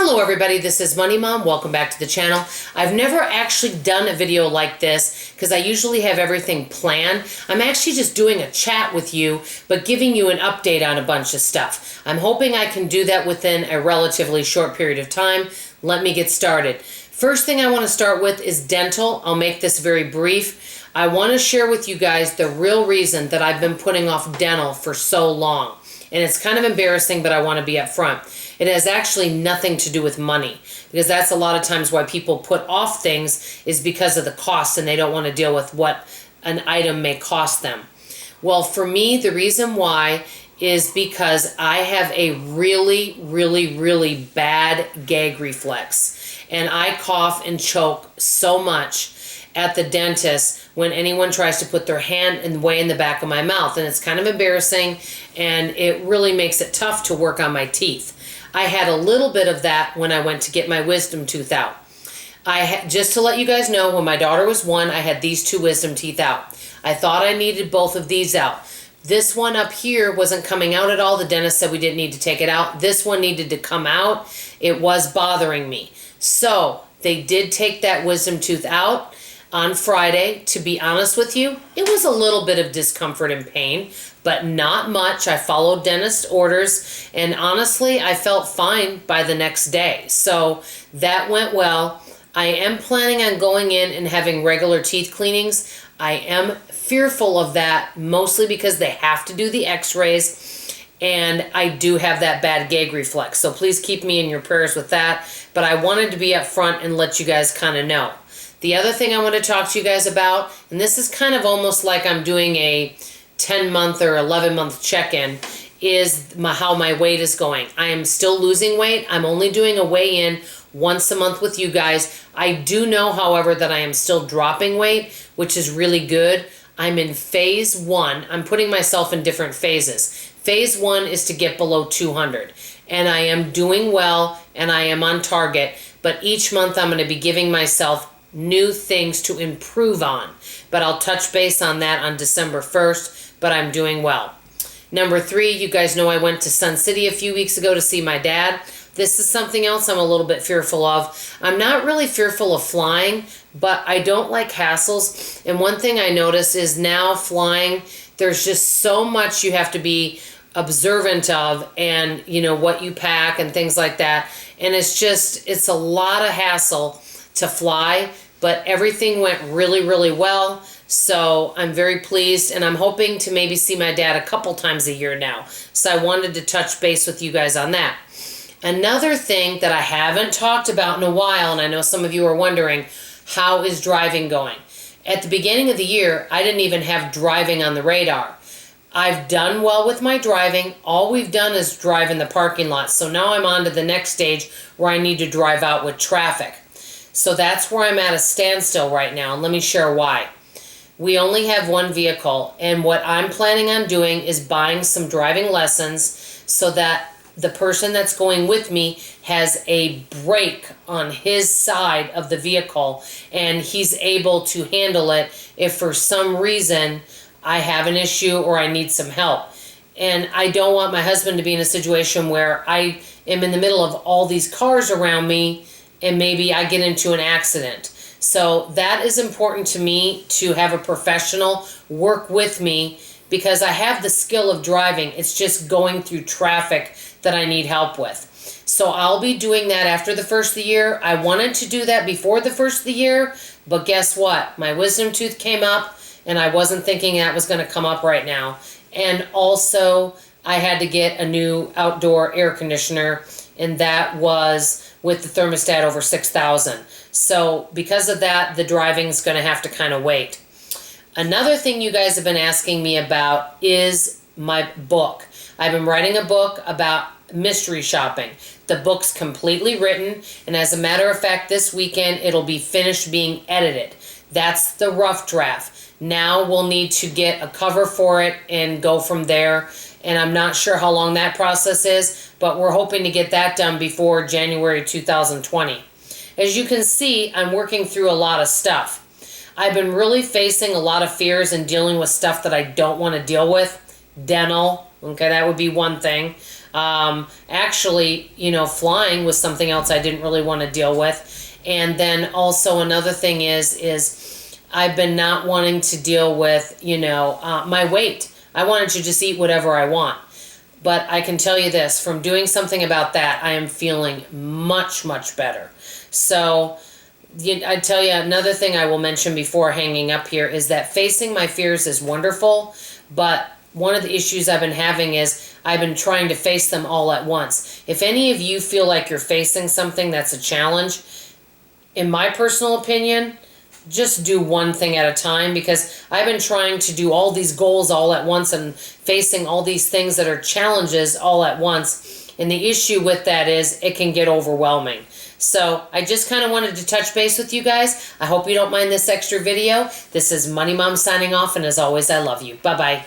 Hello everybody, this is Money Mom. Welcome back to the channel. I've never actually done a video like this because I usually have everything planned. I'm actually just doing a chat with you, but giving you an update on a bunch of stuff. I'm hoping I can do that within a relatively short period of time. Let me get started. First thing I want to start with is dental. I'll make this very brief. I want to share with you guys the real reason that I've been putting off dental for so long. And it's kind of embarrassing, but I want to be upfront. It has actually nothing to do with money, because that's a lot of times why people put off things is because of the cost and they don't want to deal with what an item may cost them. Well, for me, the reason why is because I have a really bad gag reflex, and I cough and choke so much at the dentist when anyone tries to put their hand way in the back of my mouth, and it's kind of embarrassing, and it really makes it tough to work on my teeth. I had a little bit of that when I went to get my wisdom tooth out. Just to let you guys know, when my daughter was 1, I had these 2 wisdom teeth out. I thought I needed both of these out. This one up here wasn't coming out at all. The dentist said we didn't need to take it out. This one needed to come out. It was bothering me. So they did take that wisdom tooth out on Friday. To be honest with you, it was a little bit of discomfort and pain, but not much. I followed dentist orders, and honestly, I felt fine by the next day. So that went well. I am planning on going in and having regular teeth cleanings. I am fearful of that, mostly because they have to do the x-rays, and I do have that bad gag reflex. So please keep me in your prayers with that. But I wanted to be upfront and let you guys kind of know. The other thing I want to talk to you guys about, and this is kind of almost like I'm doing a 10-month or 11-month check-in, is how my weight is going. I am still losing weight. I'm only doing a weigh-in once a month with you guys. I do know, however, that I am still dropping weight, which is really good. I'm in phase 1. I'm putting myself in different phases. Phase 1 is to get below 200. And I am doing well, and I am on target. But each month I'm going to be giving myself new things to improve on. But I'll touch base on that on December 1st, but I'm doing well. Number 3, you guys know I went to Sun City a few weeks ago to see my dad. This is something else I'm a little bit fearful of. I'm not really fearful of flying, but I don't like hassles. And one thing I notice is now flying, there's just so much you have to be observant of, and you know what you pack and things like that. And it's a lot of hassle to fly, but everything went really well. So I'm very pleased, and I'm hoping to maybe see my dad a couple times a year now. So I wanted to touch base with you guys on that. Another thing that I haven't talked about in a while, and I know some of you are wondering, how is driving going? At the beginning of the year, I didn't even have driving on the radar. I've done well with my driving. All we've done is drive in the parking lot. So now I'm on to the next stage where I need to drive out with traffic. So that's where I'm at a standstill right now, and let me share why. We only have one vehicle, and what I'm planning on doing is buying some driving lessons so that the person that's going with me has a brake on his side of the vehicle, and he's able to handle it if for some reason I have an issue or I need some help. And I don't want my husband to be in a situation where I am in the middle of all these cars around me and maybe I get into an accident. So that is important to me, to have a professional work with me, because I have the skill of driving. It's just going through traffic that I need help with. So I'll be doing that after the first of the year. I wanted to do that before the first of the year, but guess what? My wisdom tooth came up, and I wasn't thinking that was going to come up right now. And also, I had to get a new outdoor air conditioner, and that was with the thermostat over 6,000. So because of that, the driving is going to have to kind of wait. Another thing you guys have been asking me about is my book. I've been writing a book about mystery shopping. The book's completely written, and as a matter of fact, this weekend it'll be finished being edited. That's the rough draft. Now we'll need to get a cover for it and go from there. And I'm not sure how long that process is, but we're hoping to get that done before January 2020. As you can see, I'm working through a lot of stuff. I've been really facing a lot of fears and dealing with stuff that I don't want to deal with. Dental, okay, that would be one thing. Actually, flying was something else I didn't really want to deal with. And then also another thing is I've been not wanting to deal with, my weight. I wanted to just eat whatever I want. But I can tell you this, from doing something about that, I am feeling much, much better. So I tell you, another thing I will mention before hanging up here is that facing my fears is wonderful, but one of the issues I've been having is I've been trying to face them all at once. If any of you feel like you're facing something that's a challenge, in my personal opinion, just do one thing at a time, because I've been trying to do all these goals all at once and facing all these things that are challenges all at once. And the issue with that is it can get overwhelming. So I just kind of wanted to touch base with you guys. I hope you don't mind this extra video. This is Money Mom signing off, and as always, I love you. Bye-bye.